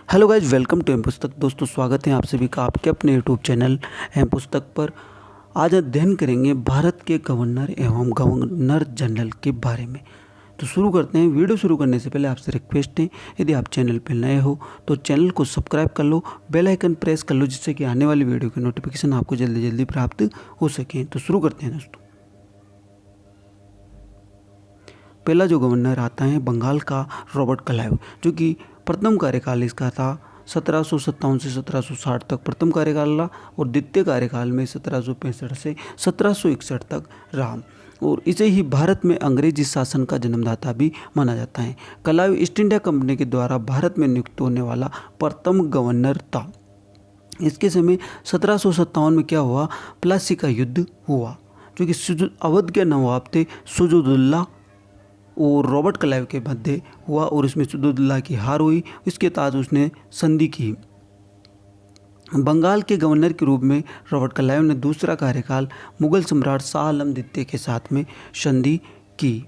Hello guys, welcome to M Pustak. दोस्तों, स्वागत है आप सभी का आपके अपने यूट्यूब चैनल एम पुस्तक पर। आज अध्ययन करेंगे भारत के गवर्नर एवं गवर्नर जनरल के बारे में। तो शुरू करते हैं। वीडियो शुरू करने से पहले आपसे रिक्वेस्ट है, यदि आप चैनल पर नए हो तो चैनल को सब्सक्राइब कर लो, बेल आइकन प्रेस कर लो, जिससे कि आने वाली वीडियो की नोटिफिकेशन आपको जल्दी जल्दी प्राप्त हो सके। तो शुरू करते हैं दोस्तों। पहला जो गवर्नर आता है बंगाल का रॉबर्ट क्लाइव, जो कि प्रथम कार्यकाल इसका था 1757 से 1760 तक प्रथम कार्यकाल रहा, और द्वितीय कार्यकाल में 1765 से 1761 तक रहा, और इसे ही भारत में अंग्रेजी शासन का जन्मदाता भी माना जाता है। क्लाइव ईस्ट इंडिया कंपनी के द्वारा भारत में नियुक्त होने वाला प्रथम गवर्नर था। इसके समय 1757 में क्या हुआ, प्लासी का युद्ध हुआ, जो कि अवध के नवाब थे सुजाउद्दौला और रॉबर्ट क्लाइव के मध्य हुआ, और इसमें सुजाउद्दौला की हार हुई। इसके तहत उसने संधि की। बंगाल के गवर्नर के रूप में रॉबर्ट क्लाइव ने दूसरा कार्यकाल मुगल सम्राट शाह आलम द्वितीय के साथ में संधि की।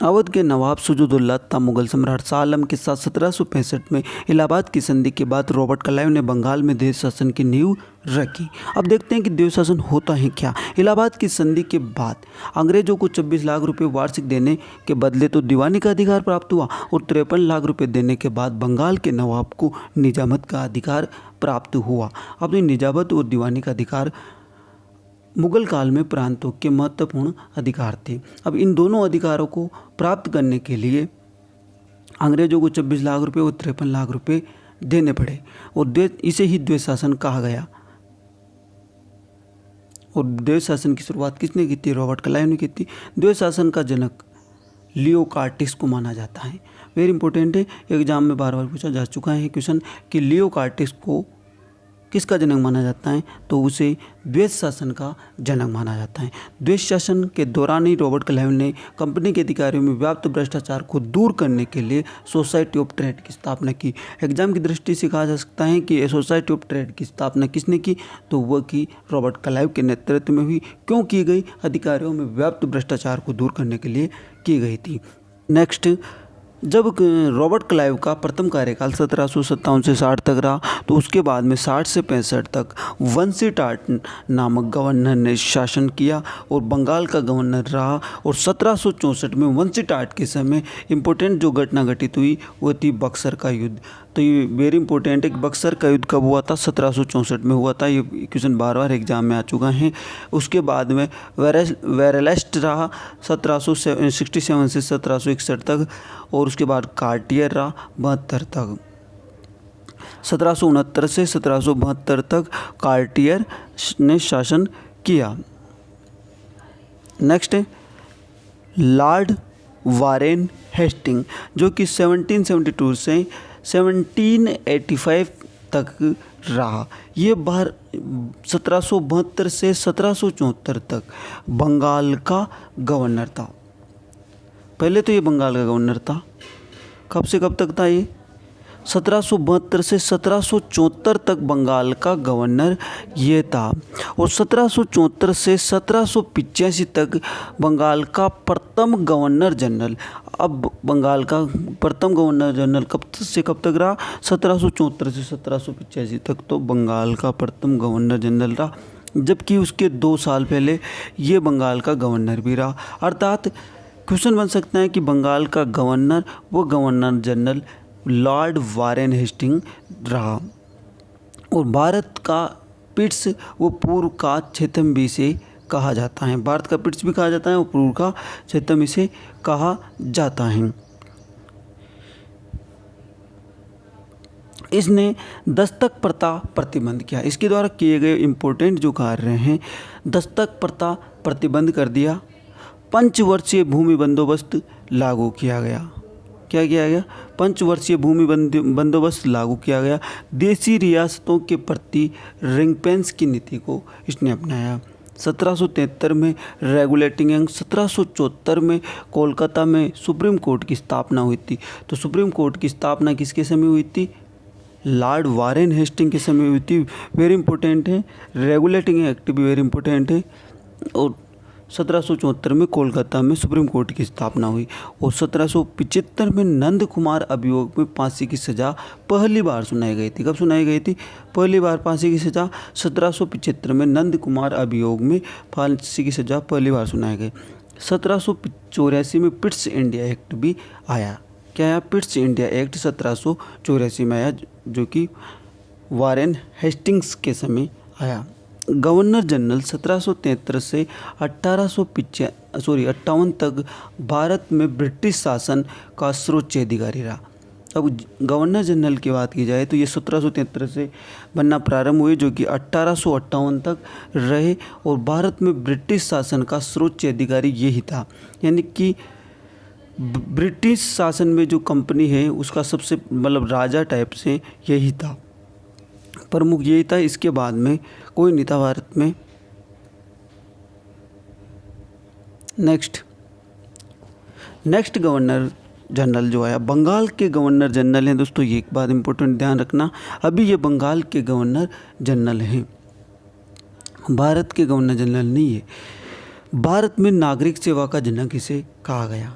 अवध के नवाब सुजाउद्दौला तथा मुगल सम्राट शाह आलम के साथ 1765 में इलाहाबाद की संधि के बाद रॉबर्ट क्लाइव ने बंगाल में देश शासन की नींव रखी। अब देखते हैं कि देश शासन होता है क्या। इलाहाबाद की संधि के बाद अंग्रेजों को 26 लाख रुपए वार्षिक देने के बदले तो दीवानी का अधिकार प्राप्त हुआ, और 53 लाख रुपए देने के बाद बंगाल के नवाब को निजामत का अधिकार प्राप्त हुआ। अपनी निजामत और दीवानी का अधिकार मुगल काल में प्रांतों के महत्वपूर्ण अधिकार थे। अब इन दोनों अधिकारों को प्राप्त करने के लिए अंग्रेजों को 26 लाख रुपए और 53 लाख रुपए देने पड़े, और इसे ही द्वैध शासन कहा गया। और द्वैध शासन की शुरुआत किसने की थी? रॉबर्ट क्लाइव ने की थी। द्वैध शासन का जनक लियो कार्टिस को माना जाता है। वेरी इंपॉर्टेंट है, एग्जाम में बार बार पूछा जा चुका है क्वेश्चन कि लियो कार्टिस को किसका जनक माना जाता है, तो उसे द्वैध शासन का जनक माना जाता है। द्वैध शासन के दौरान ही रॉबर्ट क्लाइव ने कंपनी के अधिकारियों में व्याप्त भ्रष्टाचार को दूर करने के लिए सोसाइटी ऑफ ट्रेड की स्थापना की। एग्जाम की दृष्टि से कहा जा सकता है कि सोसाइटी ऑफ ट्रेड की स्थापना किसने की, तो वह की रॉबर्ट क्लाइव के नेतृत्व में हुई। क्यों की गई? अधिकारियों में व्याप्त भ्रष्टाचार को दूर करने के लिए की गई थी। नेक्स्ट, जब रॉबर्ट क्लाइव का प्रथम कार्यकाल 1757 से 60 तक रहा, तो उसके बाद में 60 से 65 तक वंशी टाट नामक गवर्नर ने शासन किया और बंगाल का गवर्नर रहा। और 1764 में वंशी टाट के समय इम्पोर्टेंट जो घटना घटित हुई वो थी बक्सर का युद्ध। तो ये वेरी इंपॉर्टेंट है कि बक्सर का युद्ध कब हुआ था? 1764 में हुआ था। ये क्वेश्चन बार बार एग्जाम में आ चुका है। उसके बाद में वेरेलेस्ट रहा 1767 से 1761 तक, और उसके बाद कार्टियर रहा 72 तक। 1769 से 1772 तक कार्टियर ने शासन किया। नेक्स्ट है लॉर्ड वारेन हेस्टिंग, जो कि 1772 से 1785 तक रहा। ये 1772 से 1774 तक बंगाल का गवर्नर था। पहले तो ये बंगाल का गवर्नर था। कब से कब तक था ये? 1772 से 1774 तक बंगाल का गवर्नर ये था, और 1774 से 1785 तक बंगाल का प्रथम गवर्नर जनरल। अब बंगाल का प्रथम गवर्नर जनरल कब से कब तक रहा? 1774 से 1785 तक तो बंगाल का प्रथम गवर्नर जनरल रहा, जबकि उसके 2 साल पहले ये बंगाल का गवर्नर भी रहा। अर्थात क्वेश्चन बन सकता है कि बंगाल का गवर्नर वो governor general lord Warren Hasting रहा। और भारत का पिट्स वो पूर्व का क्षेत्रम भी से कहा जाता है। भारत का पिट्स भी कहा जाता है और पूर्व का क्षेत्रम इसे कहा जाता है। इसने दस्तक प्रथा प्रतिबंध किया। इसके द्वारा किए गए इम्पोर्टेंट जो कार्य हैं, दस्तक प्रथा प्रतिबंध कर दिया। पंचवर्षीय भूमि बंदोबस्त लागू किया गया। क्या किया गया? पंचवर्षीय भूमि बंदोबस्त लागू किया गया। देशी रियासतों के प्रति रिंग फेंस की नीति को इसने अपनाया। 1773 में रेगुलेटिंग एक्ट, 1774 में कोलकाता में सुप्रीम कोर्ट की स्थापना हुई थी। तो सुप्रीम कोर्ट की स्थापना किसके समय हुई थी? लॉर्ड वारेन हेस्टिंग के समय हुई थी। वेरी इंपॉर्टेंट है। रेगुलेटिंग एक्ट भी वेरी इंपॉर्टेंट है। और 1774 में कोलकाता में सुप्रीम कोर्ट की स्थापना हुई और 1775 में नंद कुमार अभियोग में फांसी की सज़ा पहली बार सुनाई गई थी। कब सुनाई गई थी? पहली बार फांसी की सज़ा 1775 में नंद कुमार अभियोग में फांसी की सज़ा पहली बार सुनाई गई। 1784 में पिट्स इंडिया एक्ट भी आया। क्या आया? पिट्स इंडिया एक्ट 1784 में आया, जो कि वारेन हेस्टिंग्स के समय आया। गवर्नर जनरल 1773 से 1858 तक भारत में ब्रिटिश शासन का सर्वोच्च अधिकारी रहा। अब गवर्नर जनरल की बात की जाए तो ये 1773 से बनना प्रारंभ हुए, जो कि 1858 तक रहे और भारत में ब्रिटिश शासन का सर्वोच्च अधिकारी यही था। यानी कि ब्रिटिश शासन में जो कंपनी है उसका सबसे राजा टाइप से यही था, प्रमुख यही था। इसके बाद में कोई नहीं था भारत में। नेक्स्ट गवर्नर जनरल जो आया, बंगाल के गवर्नर जनरल हैं दोस्तों। ये एक बात इम्पोर्टेंट ध्यान रखना, अभी ये बंगाल के गवर्नर जनरल हैं, भारत के गवर्नर जनरल नहीं है। भारत में नागरिक सेवा का जनक इसे कहा गया।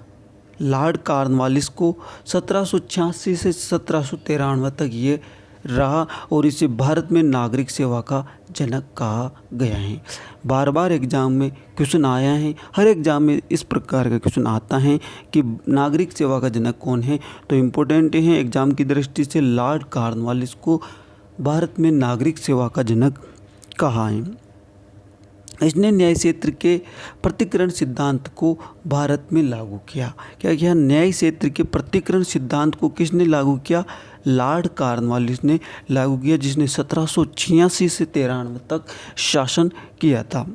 लॉर्ड कॉर्नवालिस को 1786 से 1793 तक ये रहा और इसे भारत में नागरिक सेवा का जनक कहा गया है। बार बार एग्जाम में क्वेश्चन आया है, हर एग्जाम में इस प्रकार का क्वेश्चन आता है कि नागरिक सेवा का जनक कौन है, तो इम्पोर्टेंट है एग्जाम की दृष्टि से। लॉर्ड कॉर्नवालिस को भारत में नागरिक सेवा का जनक कहा है। इसने न्याय क्षेत्र के पृथक्करण सिद्धांत को भारत में लागू किया। क्या किया? न्याय क्षेत्र के पृथक्करण सिद्धांत को किसने लागू किया? लॉर्ड कॉर्नवालिस ने लागू किया, जिसने 1786 से 93 तक शासन किया था।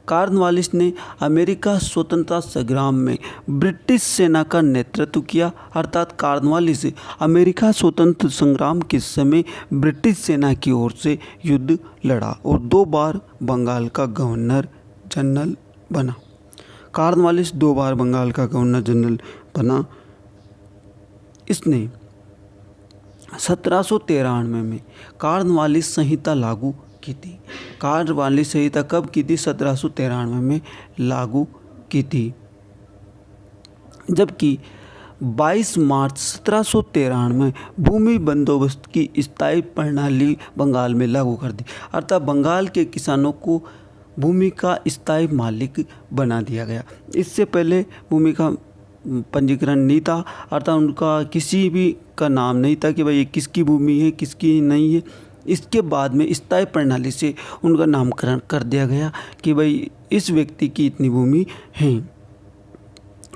कॉर्नवालिस ने अमेरिका स्वतंत्रता संग्राम में ब्रिटिश सेना का नेतृत्व किया, अर्थात कॉर्नवालिस अमेरिका स्वतंत्र संग्राम के समय ब्रिटिश सेना की ओर से युद्ध लड़ा और 2 बार बंगाल का गवर्नर जनरल बना। कॉर्नवालिस 2 बार बंगाल का गवर्नर जनरल बना। इसने 1793 में कॉर्नवालिस संहिता लागू की थी। कॉर्नवालिस संहिता कब की थी? 1793 में लागू की थी। जबकि 22 मार्च 1793 में भूमि बंदोबस्त की स्थायी प्रणाली बंगाल में लागू कर दी, अर्थात बंगाल के किसानों को भूमि का स्थायी मालिक बना दिया गया। इससे पहले भूमि का पंजीकरण नहीं था, अर्थात उनका किसी भी का नाम नहीं था कि भाई ये किसकी भूमि है किसकी नहीं है। इसके बाद में स्थायी प्रणाली से उनका नामकरण कर दिया गया कि भाई इस व्यक्ति की इतनी भूमि है।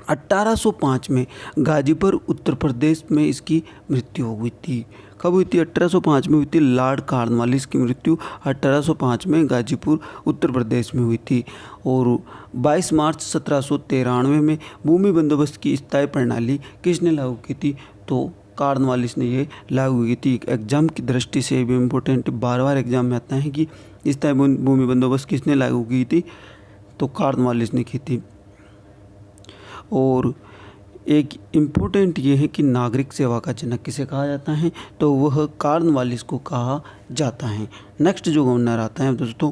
1805 में गाजीपुर उत्तर प्रदेश में इसकी मृत्यु हो गई थी। कब हुई थी? 1805 में हुई थी। लॉर्ड कॉर्नवालिस की मृत्यु 1805 में गाजीपुर उत्तर प्रदेश में हुई थी। और 22 मार्च 1793 में भूमि बंदोबस्त की स्थायी प्रणाली किसने लागू की थी? तो कॉर्नवालिस ने ये लागू की थी। एग्जाम की दृष्टि से भी इम्पोर्टेंट, बार बार एग्जाम में आता है कि स्थायी भूमि बंदोबस्त किसने लागू की थी? तो कॉर्नवालिस ने की थी। और एक इम्पोर्टेंट ये है कि नागरिक सेवा का जनक किसे कहा जाता है? तो वह कॉर्नवालिस को कहा जाता है। नेक्स्ट जो गवर्नर आता है दोस्तों,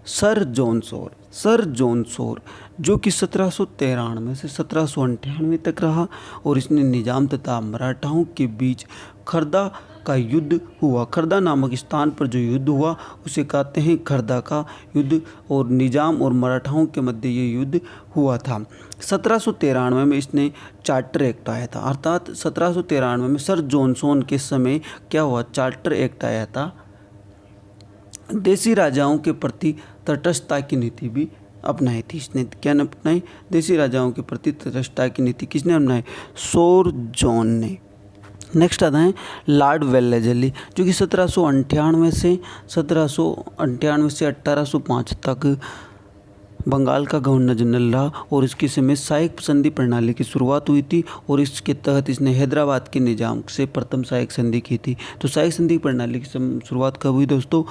sir John Shore. Sir John Shore जो कि 1793 से 1798 तक रहा और इसने निजाम तथा मराठाओं के बीच खरदा का युद्ध हुआ। खरदा नामक स्थान पर जो युद्ध हुआ उसे कहते हैं खरदा का युद्ध, और निजाम और मराठाओं के मध्य ये युद्ध हुआ था। 1793 में इसने चार्टर एक्ट आया था, अर्थात 1793 में सर जॉनसन के समय क्या हुआ? चार्टर एक्ट आया था। देसी राजाओं के प्रति तटस्थता की नीति भी अपनाई थी इसने। क्या अपनाई? देसी राजाओं के प्रति तटस्थता की नीति किसने अपनाई? सर जॉन ने। नेक्स्ट आता है लॉर्ड वेल्लेस्ली, जो कि 1798 से 1805 तक बंगाल का गवर्नर जनरल रहा और इसके समय सहायक संधि प्रणाली की शुरुआत हुई थी और इसके तहत इसने हैदराबाद के निजाम से प्रथम सहायक संधि की थी। तो सहायक संधि प्रणाली की शुरुआत कब हुई दोस्तों?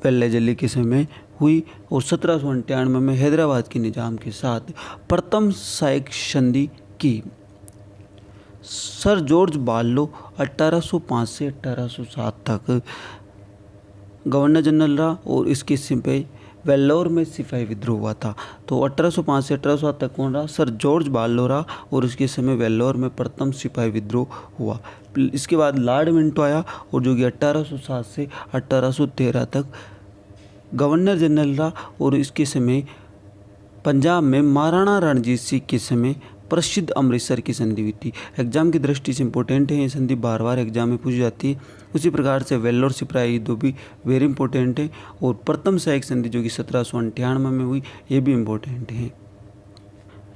वेल्लेस्ली के समय हुई और 1798 में हैदराबाद के निजाम के साथ प्रथम सहायक संधि की। सर जॉर्ज बार्लो 1805 से 1807 तक गवर्नर जनरल रहा और इसके समय वेल्लोर में सिपाही विद्रोह हुआ था। तो 1805 से 1807 तक कौन रहा? सर जॉर्ज बार्लो रहा और उसके समय वेल्लोर में प्रथम सिपाही विद्रोह हुआ। इसके बाद लॉर्ड मिंटो आया और जो कि 1807 से 1813 तक गवर्नर जनरल रहा और इसके समय पंजाब में महाराणा रणजीत सिंह के समय प्रसिद्ध अमृतसर की संधि हुई थी। एग्जाम की दृष्टि से इंपॉर्टेंट है, ये संधि बार बार एग्जाम में पूछी जाती है। उसी प्रकार से वेल्लोर सिपाही युद्ध भी वेरी इंपॉर्टेंट है और प्रथम सहायक संधि जो कि 1798 में हुई, ये भी इम्पोर्टेंट है।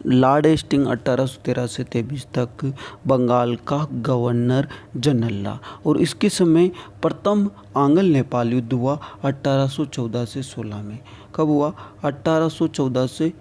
लॉर्ड हेस्टिंग 1813 से 23 तक बंगाल का गवर्नर जनरल रहा और इसके समय प्रथम आंग्ल नेपाल युद्ध हुआ 1814 से 16 में। कब हुआ? 1814 से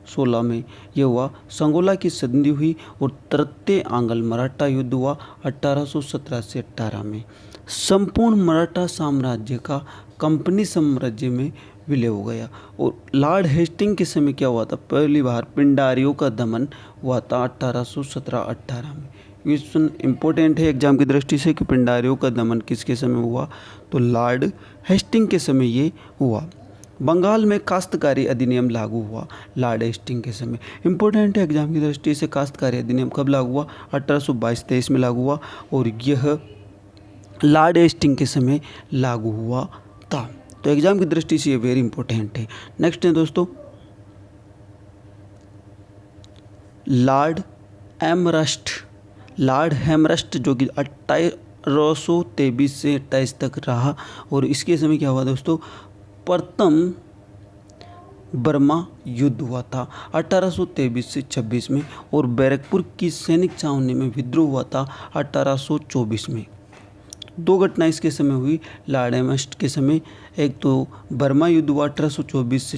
16 में यह हुआ। संगोला की संधि हुई और तृतीय आंग्ल मराठा युद्ध हुआ 1817 से 18 में। संपूर्ण मराठा साम्राज्य का कंपनी साम्राज्य में विलय हो गया। और लॉर्ड हेस्टिंग के समय क्या हुआ था? पहली बार पिंडारियों का दमन हुआ था 1817-18 में। क्वेश्चन इंपॉर्टेंट है एग्जाम की दृष्टि से कि पिंडारियों का दमन किसके समय हुआ? तो लॉर्ड हेस्टिंग के समय ये हुआ। बंगाल में काश्तकारी अधिनियम लागू हुआ लॉर्ड हेस्टिंग के समय। इंपॉर्टेंट है एग्जाम की दृष्टि से काश्तकारी अधिनियम कब लागू हुआ? 1822-23 में लागू हुआ और यह लॉर्ड हेस्टिंग के समय लागू हुआ था। तो एग्जाम की दृष्टि से ये वेरी इंपॉर्टेंट है। नेक्स्ट है दोस्तों लॉर्ड एमरस्ट। लॉर्ड हेमरस्ट जो कि 1823 से 28 तक रहा और इसके समय क्या हुआ दोस्तों? प्रथम बर्मा युद्ध हुआ था 1823 से 26 में और बैरकपुर की सैनिक छावनी में विद्रोह हुआ था 1824 में। दो घटना इसके समय हुई लॉर्ड एमरस्ट के समय। एक तो बर्मा युद्ध हुआ 1824 से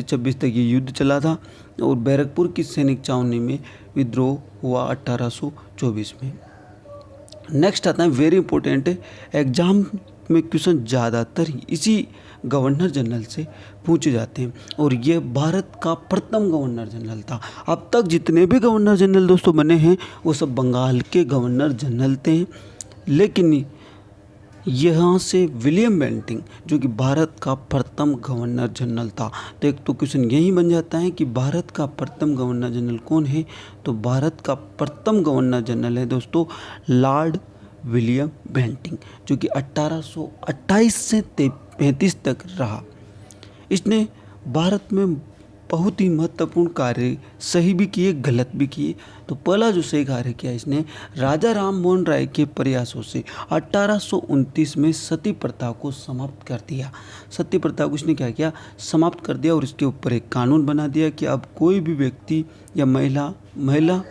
26 तक ये युद्ध चला था और बैरकपुर की सैनिक छावनी में विद्रोह हुआ 1824 में। नेक्स्ट आता है वेरी इंपॉर्टेंट है, एग्जाम में क्वेश्चन ज़्यादातर इसी गवर्नर जनरल से पूछे जाते हैं और ये भारत का प्रथम गवर्नर जनरल था। अब तक जितने भी गवर्नर जनरल दोस्तों बने हैं वो सब बंगाल के गवर्नर जनरल थे, लेकिन यहाँ से विलियम बेंटिंग जो कि भारत का प्रथम गवर्नर जनरल था। तो एक तो क्वेश्चन यही बन जाता है कि भारत का प्रथम गवर्नर जनरल कौन है? तो भारत का प्रथम गवर्नर जनरल है दोस्तों लॉर्ड विलियम बेंटिंग जो कि 1828 से 35 तक रहा। इसने भारत में बहुत ही महत्वपूर्ण कार्य सही भी किए, गलत भी किए। तो पहला जो सही कार्य किया इसने, राजा राम मोहन राय के प्रयासों से 1829 में सती प्रथा को समाप्त कर दिया। सती प्रथा को इसने क्या किया? समाप्त कर दिया और इसके ऊपर एक कानून बना दिया कि अब कोई भी व्यक्ति या महिला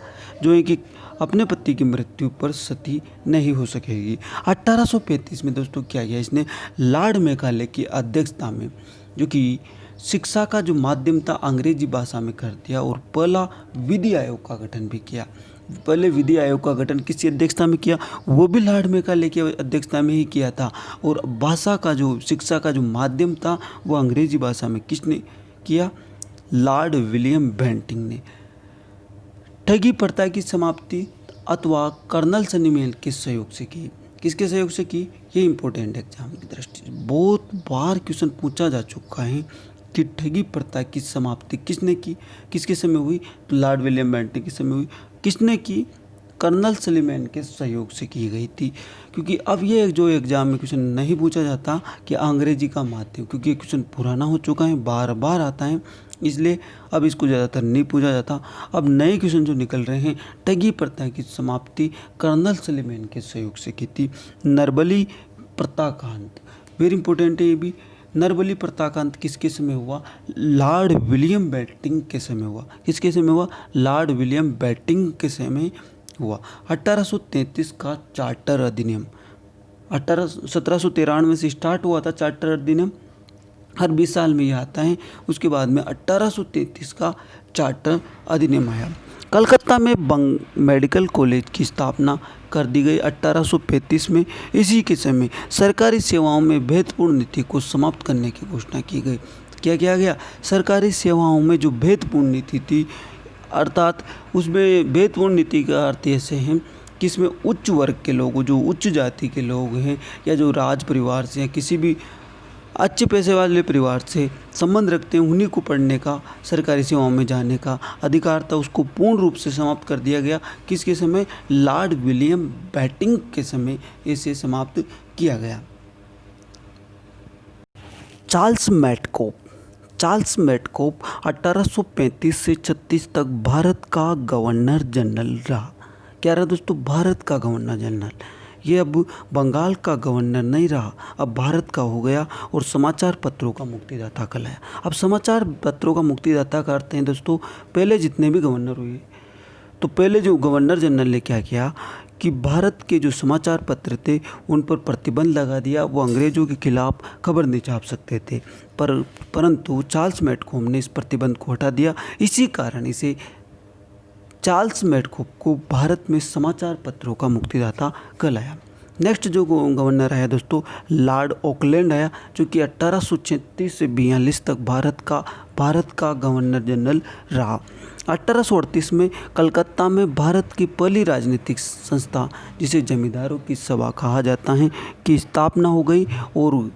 जो है कि अपने पति की मृत्यु पर सती नहीं हो सकेगी। 1835 में दोस्तों क्या किया इसने? लॉर्ड मेकाले की अध्यक्षता में जो कि शिक्षा का जो माध्यम था अंग्रेजी भाषा में कर दिया और पहला विधि आयोग का गठन भी किया। पहले विधि आयोग का गठन किसकी अध्यक्षता में किया? वो भी लॉर्ड मेकाले की अध्यक्षता में ही किया था। और भाषा का जो शिक्षा का जो माध्यम था वो अंग्रेजी भाषा में किसने किया? लॉर्ड विलियम बेंटिंग ने। ठगी प्रथा की समाप्ति अथवा कर्नल सनी मेल के सहयोग से की। किसके सहयोग से की? ये इंपॉर्टेंट है एग्जाम की दृष्टि से, बहुत बार क्वेश्चन पूछा जा चुका है कि ठगी प्रथा की समाप्ति किसने की, किसके समय हुई? तो लॉर्ड विलियम बेंटिंग के समय हुई। किसने की? कर्नल सलीमैन के सहयोग से की गई थी। क्योंकि अब ये जो एग्जाम में क्वेश्चन नहीं पूछा जाता कि अंग्रेजी का माध्यम, क्योंकि ये क्वेश्चन पुराना हो चुका है, बार बार आता है, इसलिए अब इसको ज़्यादातर नहीं पूछा जाता। अब नए क्वेश्चन जो निकल रहे हैं, ठगी प्रथा की समाप्ति कर्नल सलीमैन के सहयोग से की थी। नरबली प्रताकांत वेरी इंपॉर्टेंट है ये भी। नरबली प्रताकांत किसके समय हुआ? लॉर्ड विलियम बेंटिंग के समय हुआ। किसके समय हुआ? लॉर्ड विलियम बेंटिंग के समय हुआ। 1833 का चार्टर अधिनियम 1793 से स्टार्ट हुआ था। चार्टर अधिनियम हर 20 साल में ये आता है। उसके बाद में 1833 का चार्टर अधिनियम आया। कलकत्ता में मेडिकल कॉलेज की स्थापना कर दी गई 1835 में। इसी के समय सरकारी सेवाओं में भेदपूर्ण नीति को समाप्त करने की घोषणा की गई। क्या किया गया? सरकारी सेवाओं में जो भेदपूर्ण नीति थी, अर्थात उसमें भेदपूर्ण नीति का अर्थ ऐसे है कि इसमें उच्च वर्ग के लोग, जो उच्च जाति के लोग हैं या जो राज परिवार से या किसी भी अच्छे पैसे वाले परिवार से संबंध रखते हैं उन्हीं को पढ़ने का, सरकारी सेवाओं में जाने का अधिकार था, उसको पूर्ण रूप से समाप्त कर दिया गया। किसके समय? लॉर्ड विलियम बेंटिंक के समय इसे समाप्त किया गया। चार्ल्स मेटकोप 1835 से 36 तक भारत का गवर्नर जनरल रहा। क्या रहा दोस्तों? भारत का गवर्नर जनरल। ये अब बंगाल का गवर्नर नहीं रहा, अब भारत का हो गया और समाचार पत्रों का मुक्तिदाता कहलाया। अब समाचार पत्रों का मुक्तिदाता का अर्थ है दोस्तों, पहले जितने भी गवर्नर हुए तो पहले जो गवर्नर जनरल ने क्या किया कि भारत के जो समाचार पत्र थे उन पर प्रतिबंध लगा दिया, वो अंग्रेज़ों के खिलाफ खबर नहीं छाप सकते थे। परंतु चार्ल्स मेटकोप ने इस प्रतिबंध को हटा दिया। इसी कारण इसे चार्ल्स मेटकोप को भारत में समाचार पत्रों का मुक्तिदाता कहलाया। नेक्स्ट जो गवर्नर आया दोस्तों, लॉर्ड ऑकलैंड आया, जो कि 1836 से 42 तक भारत का गवर्नर जनरल रहा। 1838 में कलकत्ता में भारत की पहली राजनीतिक संस्था, जिसे जमींदारों की सभा कहा जाता है, की स्थापना हो गई और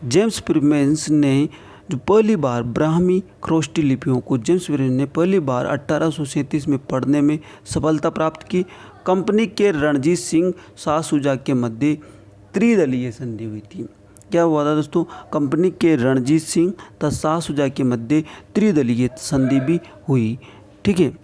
जेम्स प्रिमेंस ने जो पहली बार ब्राह्मी खरोष्टी लिपियों को जेम्स प्रिमेंस ने पहली बार 1837 में पढ़ने में सफलता प्राप्त की। कंपनी के रणजीत सिंह शाह शुजा के मध्य त्रिदलीय संधि हुई थी। क्या हुआ था दोस्तों? कंपनी के रणजीत सिंह तथा शाह शुजा के मध्य त्रिदलीय संधि भी हुई। ठीक है।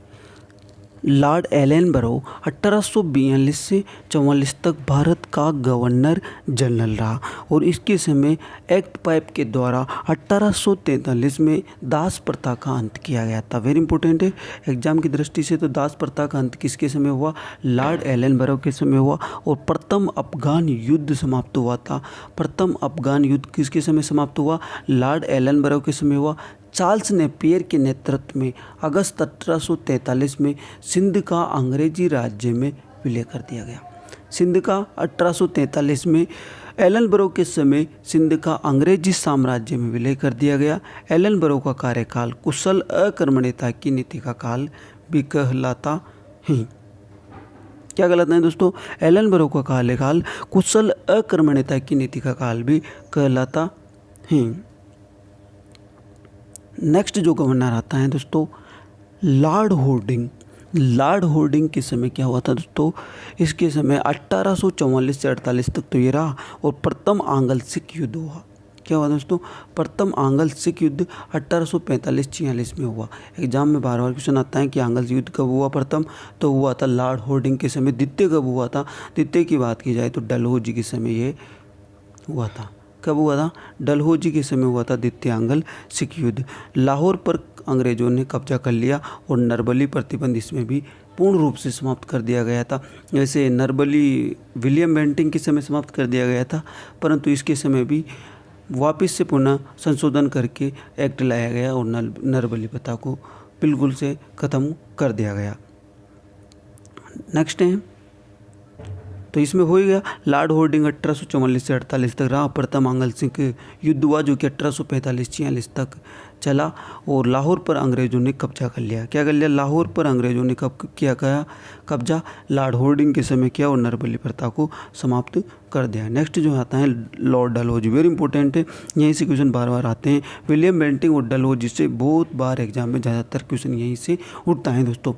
लॉर्ड एलनबरो 1842 से 44 तक भारत का गवर्नर जनरल रहा और इसके समय एक्ट 5 के द्वारा 1843 में दास प्रथा का अंत किया गया था। वेरी इंपॉर्टेंट है एग्जाम की दृष्टि से। तो दास प्रथा का अंत किसके समय हुआ? लॉर्ड एलनबरो के समय हुआ और प्रथम अफगान युद्ध समाप्त हुआ था। प्रथम अफगान युद्ध किसके समय समाप्त हुआ? लॉर्ड एलनबरो के समय हुआ। चार्ल्स नेपियर के नेतृत्व में अगस्त 1843 में सिंध का अंग्रेजी राज्य में विलय कर दिया गया। सिंध का 1843 में एलनबरो के समय सिंध का अंग्रेजी साम्राज्य में विलय कर दिया गया। एलनबरो का कार्यकाल कुशल अकर्मण्यता की नीति का काल भी कहलाता है। क्या कहलाता है दोस्तों? एलनबरो का कार्यकाल कुशल अकर्मण्यता की नीति का काल भी कहलाता है। नेक्स्ट जो गवर्नर आता है दोस्तों, लॉर्ड होर्डिंग। लॉर्ड होर्डिंग के समय क्या हुआ था दोस्तों? इसके समय 1844 से 48 तक तो ये रहा और प्रथम आंग्ल सिख युद्ध हुआ। क्या हुआ दोस्तों? प्रथम आंग्ल सिख युद्ध 1845-46 में हुआ। एग्जाम में बार बार क्वेश्चन आता है कि आंग्ल युद्ध कब हुआ प्रथम? तो हुआ था लॉर्ड होर्डिंग के समय। द्वितीय कब हुआ था? द्वितीय की बात की जाए तो डलहौजी के समय ये हुआ था। कब हुआ था? डलहौजी के समय हुआ था द्वितीय आंग्ल सिख युद्ध। लाहौर पर अंग्रेजों ने कब्जा कर लिया और नरबली प्रतिबंध इसमें भी पूर्ण रूप से समाप्त कर दिया गया था। वैसे नरबली विलियम बेंटिंक के समय समाप्त कर दिया गया था, परंतु इसके समय भी वापस से पुनः संशोधन करके एक्ट लाया गया और नरबली प्रथा को बिल्कुल से ख़त्म कर दिया गया। नेक्स्ट है तो इसमें हो गया लॉर्ड होर्डिंग 1844 से 48 तक रहा। प्रथम आंग्ल सिख युद्ध हुआ जो कि 1845-46 तक चला और लाहौर पर अंग्रेजों ने कब्जा कर लिया। क्या कर लिया? लाहौर पर अंग्रेजों ने कब किया कब्जा? लॉर्ड होर्डिंग के समय किया और नरबली प्रथा को समाप्त कर दिया। नेक्स्ट जो आता है लॉर्ड डलहौजी। वेरी इंपॉर्टेंट है, यहीं से क्वेश्चन बार बार आते हैं। विलियम बेंटिंक और डलहौजी से बहुत बार एग्जाम में ज़्यादातर क्वेश्चन यहीं से उठता है दोस्तों।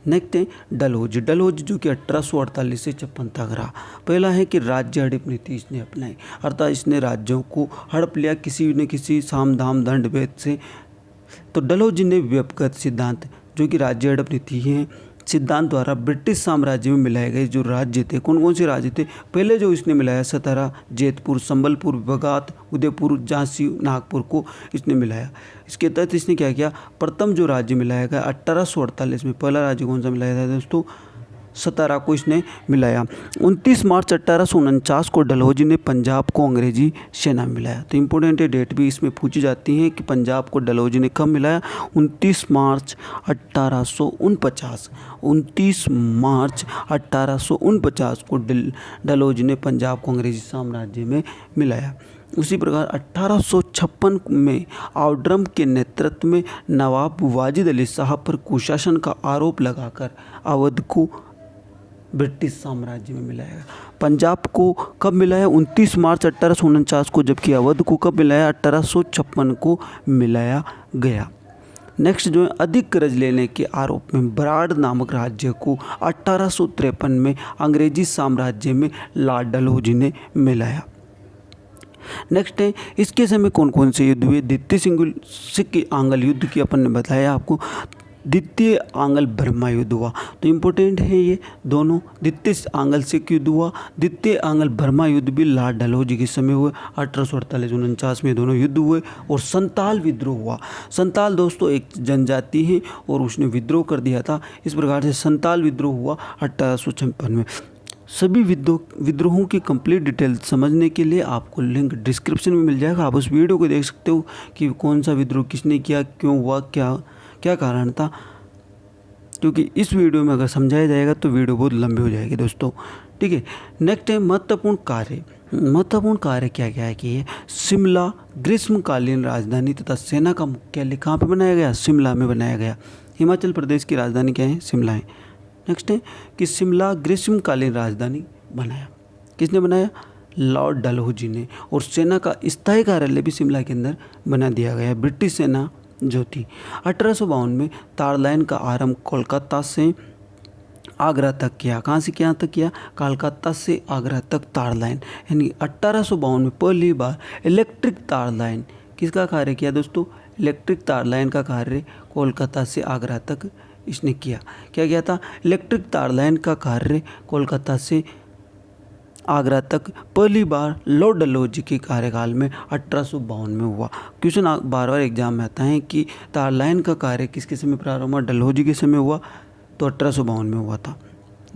नेक्स्ट है डलहौजी। डलहौजी जो कि 1848 से 56 तक रहा। पहला है कि राज्य हड़प नीति इसने अपनाई, अर्थात इसने राज्यों को हड़प लिया किसी न किसी साम दाम दंड भेद से। तो डलहौजी ने व्यक्तिगत सिद्धांत जो कि राज्य हड़प नीति है सिद्धांत द्वारा ब्रिटिश साम्राज्य में मिलाए गए जो राज्य थे, कौन कौन से राज्य थे? पहले जो इसने मिलाया सतारा, जैतपुर, संबलपुर, बगात, उदयपुर, झांसी, नागपुर को इसने मिलाया। इसके तहत इसने क्या किया? प्रथम जो राज्य मिलाया गया 1848 में, पहला राज्य कौन सा मिलाया था दोस्तों? सतारा को इसने मिलाया। 29 मार्च 1849 को डलहौजी ने पंजाब को अंग्रेजी सेना में मिलाया। तो इम्पोर्टेंट डेट भी इसमें पूछी जाती है कि पंजाब को डलहौजी ने कब मिलाया? 29 मार्च 1849। 29 मार्च 1849 को डलहौजी ने पंजाब को अंग्रेजी साम्राज्य में मिलाया। उसी प्रकार 1856 में आउड्रम के नेतृत्व में नवाब वाजिद अली शाह पर कुशासन का आरोप लगाकर अवध को ब्रिटिश साम्राज्य में मिलाया गया। पंजाब को कब मिलाया? 29 मार्च 1849 को, जबकि अवध को कब मिलाया? 1856 को मिलाया गया। नेक्स्ट जो है, अधिक कर्ज लेने के आरोप में बराड़ नामक राज्य को 1853 में अंग्रेजी साम्राज्य में लॉर्ड डलहौजी ने मिलाया। नेक्स्ट है, इसके समय कौन कौन से युद्ध हुए? द्वितीय सिख आंग्ल युद्ध की अपन ने बताया आपको, द्वितीय आंग्ल बर्मा युद्ध हुआ। तो इम्पोर्टेंट है ये दोनों, द्वितीय आंग्ल सिख युद्ध हुआ, द्वितीय आंग्ल बर्मा युद्ध भी लॉर्ड डलहौजी के समय हुए। 1848-49 में दोनों युद्ध हुए। और संताल विद्रोह हुआ। संताल दोस्तों एक जनजाति है और उसने विद्रोह कर दिया था। इस प्रकार से संताल विद्रोह हुआ 1856 में। सभी विद्रोहों की कंप्लीट डिटेल समझने के लिए आपको लिंक डिस्क्रिप्शन में मिल जाएगा। आप उस वीडियो को देख सकते हो कि कौन सा विद्रोह किसने किया, क्यों हुआ, क्या कारण था, क्योंकि इस वीडियो में अगर समझाया जाएगा तो वीडियो बहुत लंबी हो जाएगी दोस्तों। ठीक है। नेक्स्ट है महत्वपूर्ण कार्य। महत्वपूर्ण कार्य क्या क्या है कि ये शिमला ग्रीष्मकालीन राजधानी तथा सेना का मुख्यालय कहाँ पे बनाया गया? शिमला में बनाया गया। हिमाचल प्रदेश की राजधानी क्या है? शिमला है। नेक्स्ट है कि शिमला ग्रीष्मकालीन राजधानी बनाया। किसने बनाया? लॉर्ड डलहौजी ने। और सेना का स्थायी कार्यालय भी शिमला के अंदर बना दिया गया। ब्रिटिश सेना जो थी 1852 में तार लाइन का आरंभ कोलकाता से आगरा तक किया। कहाँ से क्या तक किया? कोलकाता से आगरा तक तार लाइन, यानी 1852 में पहली बार इलेक्ट्रिक तार लाइन किसका कार्य किया दोस्तों? इलेक्ट्रिक तार लाइन का कार्य कोलकाता से आगरा तक इसने किया। क्या किया था? इलेक्ट्रिक तार लाइन का कार्य कोलकाता से आगरा तक पहली बार लॉर्ड डलहौजी के कार्यकाल में 1852 में हुआ। क्वेश्चन बार बार एग्जाम में आता है कि तार लाइन का कार्य किसके समय प्रारंभ हुआ? डलहौजी के समय हुआ, तो 1852 में हुआ था।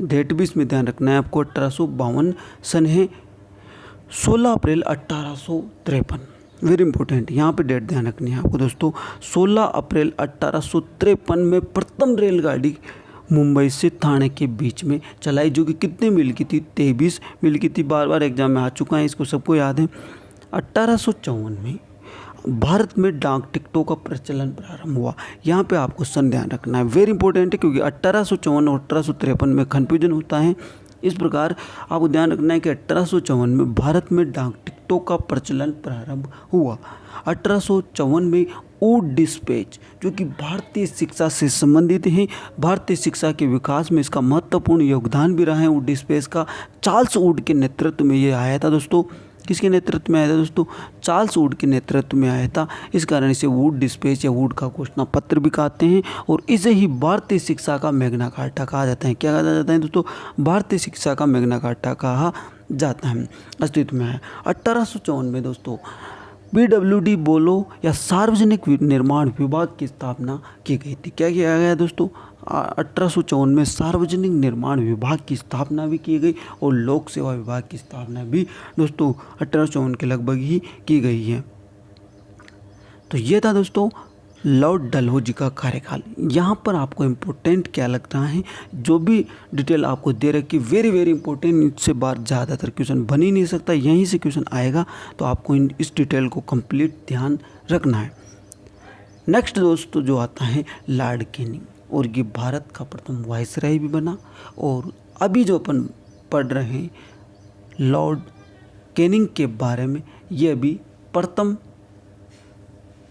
डेट भी इसमें ध्यान रखना है आपको। 1852 सन है 16 अप्रैल 1853। वेरी इंपॉर्टेंट, यहाँ पे डेट ध्यान रखनी है आपको दोस्तों। 16 अप्रैल 1853 में प्रथम रेलगाड़ी मुंबई से ठाणे के बीच में चलाई, जो कि कितने मील की थी? 23 मील की थी। बार बार एग्जाम में आ चुका है, इसको सबको याद है। 1854 में भारत में डाक टिकटों का प्रचलन प्रारंभ हुआ। यहाँ पे आपको सन ध्यान रखना है, वेरी इंपॉर्टेंट है, क्योंकि 1854 और 1853 में कन्फ्यूजन होता है। इस प्रकार आपको ध्यान रखना है कि 1854 में भारत में डाक टिकटों का प्रचलन प्रारंभ हुआ। 1854 में वुड डिस्पैच, जो कि भारतीय शिक्षा से संबंधित हैं, भारतीय शिक्षा के विकास में इसका महत्वपूर्ण योगदान भी रहा है वुड डिस्पैच का। चार्ल्स वुड के नेतृत्व में ये आया था दोस्तों। किसके नेतृत्व में आया था दोस्तों? चार्ल्स वुड के नेतृत्व में आया था। इस कारण इसे वुड डिस्पैच या वुड का घोषणा पत्र भी कहते हैं, और इसे ही भारतीय शिक्षा का मैग्ना कार्टा कहा जाता है। क्या कहा जाता है दोस्तों? भारतीय शिक्षा का मैग्ना कार्टा कहा जाता है। अस्तित्व में है 1854 में दोस्तों PWD बोलो या सार्वजनिक निर्माण विभाग की स्थापना की गई थी। क्या किया गया दोस्तों? 1854 में सार्वजनिक निर्माण विभाग की स्थापना भी की गई और लोक सेवा विभाग की स्थापना भी दोस्तों 1854 के लगभग ही की गई है। तो ये था दोस्तों लॉर्ड डलहौजी का कार्यकाल। यहाँ पर आपको इम्पोर्टेंट क्या लग रहा है, जो भी डिटेल आपको दे रखी, वेरी वेरी इंपॉर्टेंट। इससे बार ज़्यादातर क्वेश्चन बन ही नहीं सकता, यहीं से क्वेश्चन आएगा, तो आपको इस डिटेल को कंप्लीट ध्यान रखना है। नेक्स्ट दोस्तों जो आता है लॉर्ड कैनिंग, और ये भारत का प्रथम वायसराय भी बना। और अभी जो अपन पढ़ रहे हैं लॉर्ड कैनिंग के बारे में, ये अभी प्रथम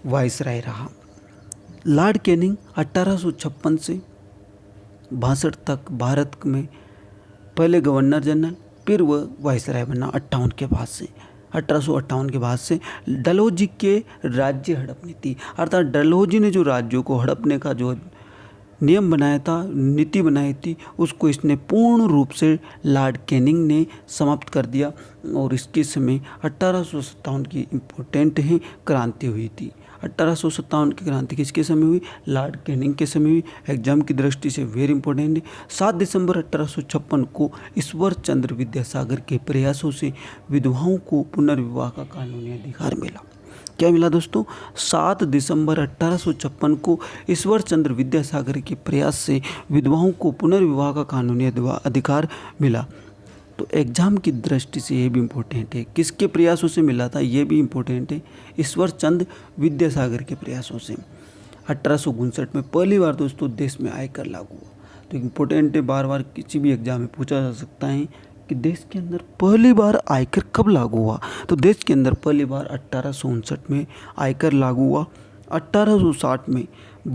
वायसराय रहा। लॉर्ड कैनिंग 1856 से 62 तक भारत में पहले गवर्नर जनरल, फिर वह वायसराय बना 58 के बाद से। 1858 के बाद से डलहौजी के राज्य हड़प नीति, अर्थात डलहौजी ने जो राज्यों को हड़पने का जो नियम बनाया था, नीति बनाई थी, उसको इसने पूर्ण रूप से लॉर्ड कैनिंग ने समाप्त कर दिया। और इसके समय 1857 की इम्पोर्टेंट ही क्रांति हुई थी। 1857 की क्रांति किसके समय हुई? लॉर्ड कैनिंग के समय हुई। एग्जाम की दृष्टि से वेरी इंपॉर्टेंट है। 7 दिसंबर 1856 को ईश्वर चंद्र विद्यासागर के प्रयासों से विधवाओं को पुनर्विवाह का कानूनी अधिकार मिला। क्या मिला दोस्तों? 7 दिसंबर 1856 को ईश्वर चंद्र विद्यासागर के प्रयास से विधवाओं को पुनर्विवाह का कानूनी अधिकार मिला। तो एग्जाम की दृष्टि से ये भी इम्पोर्टेंट है, किसके प्रयासों से मिला था, ये भी इम्पोर्टेंट है, ईश्वर चंद्र विद्यासागर के प्रयासों से। 1859 में पहली बार दोस्तों देश में आयकर लागू हुआ। तो इम्पोर्टेंट है, बार बार किसी भी एग्जाम में पूछा जा सकता है कि देश के अंदर पहली बार आयकर कब लागू हुआ। तो देश के अंदर पहली बार 1859 में आयकर लागू हुआ। 1860 में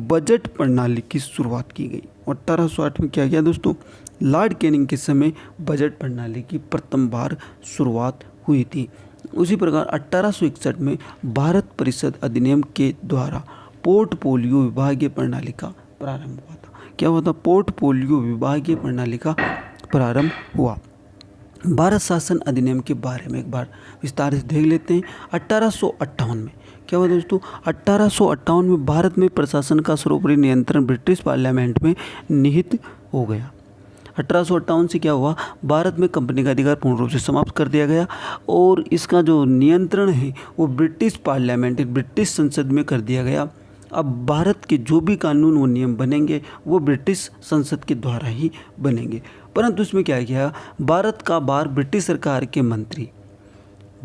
बजट प्रणाली की शुरुआत की गई। 1860 में क्या किया दोस्तों, लॉर्ड कैनिंग के समय बजट प्रणाली की प्रथम बार शुरुआत हुई थी। उसी प्रकार 1861 में भारत परिषद अधिनियम के द्वारा पोर्टफोलियो विभागीय प्रणाली का प्रारंभ हुआ था। क्या हुआ था, पोर्टफोलियो विभागीय प्रणाली का प्रारंभ हुआ। भारत शासन अधिनियम के बारे में एक बार विस्तार से देख लेते हैं। 1858 में क्या हुआ दोस्तों, 1858 में भारत में प्रशासन का सर्वोपरि नियंत्रण ब्रिटिश पार्लियामेंट में निहित हो गया। 1858 से क्या हुआ, भारत में कंपनी का अधिकार पूर्ण रूप से समाप्त कर दिया गया और इसका जो नियंत्रण है वो ब्रिटिश पार्लियामेंट, ब्रिटिश संसद में कर दिया गया। अब भारत के जो भी कानून व नियम बनेंगे वो ब्रिटिश संसद के द्वारा ही बनेंगे। परंतु इसमें क्या किया, भारत का बार ब्रिटिश सरकार के मंत्री,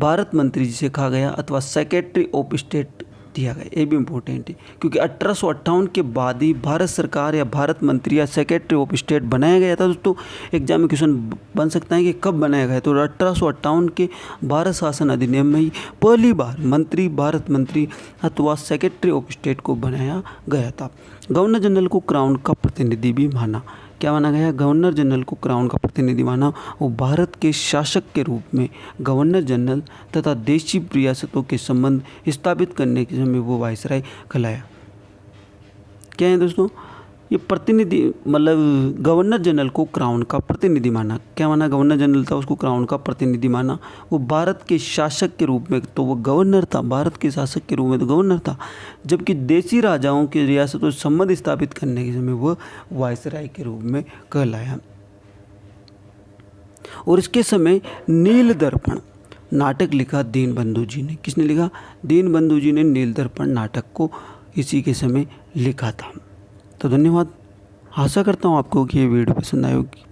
भारत मंत्री जिसे कहा गया अथवा सेक्रेटरी ऑफ स्टेट दिया गया। ये भी इम्पोर्टेंट है क्योंकि 1858 के बाद ही भारत सरकार या भारत मंत्री या सेक्रेटरी ऑफ स्टेट बनाया गया था। दोस्तों एग्जाम में क्वेश्चन बन सकता है कि कब बनाया गया, तो 1858 के भारत शासन अधिनियम में ही पहली बार मंत्री, भारत मंत्री अथवा सेक्रेटरी ऑफ स्टेट को बनाया गया था। गवर्नर जनरल को क्राउन का प्रतिनिधि भी माना। क्या माना गया, गवर्नर जनरल को क्राउन का प्रतिनिधि माना। वो भारत के शासक के रूप में गवर्नर जनरल तथा देशी रियासतों के संबंध स्थापित करने के समय वो वायसराय कहलाया। क्या है दोस्तों, ये प्रतिनिधि मतलब गवर्नर जनरल को क्राउन का प्रतिनिधि माना। क्या माना, गवर्नर जनरल था उसको क्राउन का प्रतिनिधि माना। वो भारत के शासक के रूप में तो वो गवर्नर था, भारत के शासक के रूप में तो गवर्नर था, जबकि देशी राजाओं के रियासतों से संबंध स्थापित करने के समय वो वायसराय के रूप में कहलाया। और इसके समय नील दर्पण नाटक लिखा दीनबंधु जी ने। किसने लिखा, दीनबंधु जी ने नील दर्पण नाटक को इसी के समय लिखा था। तो धन्यवाद, आशा करता हूँ आपको कि ये वीडियो पसंद आई होगी।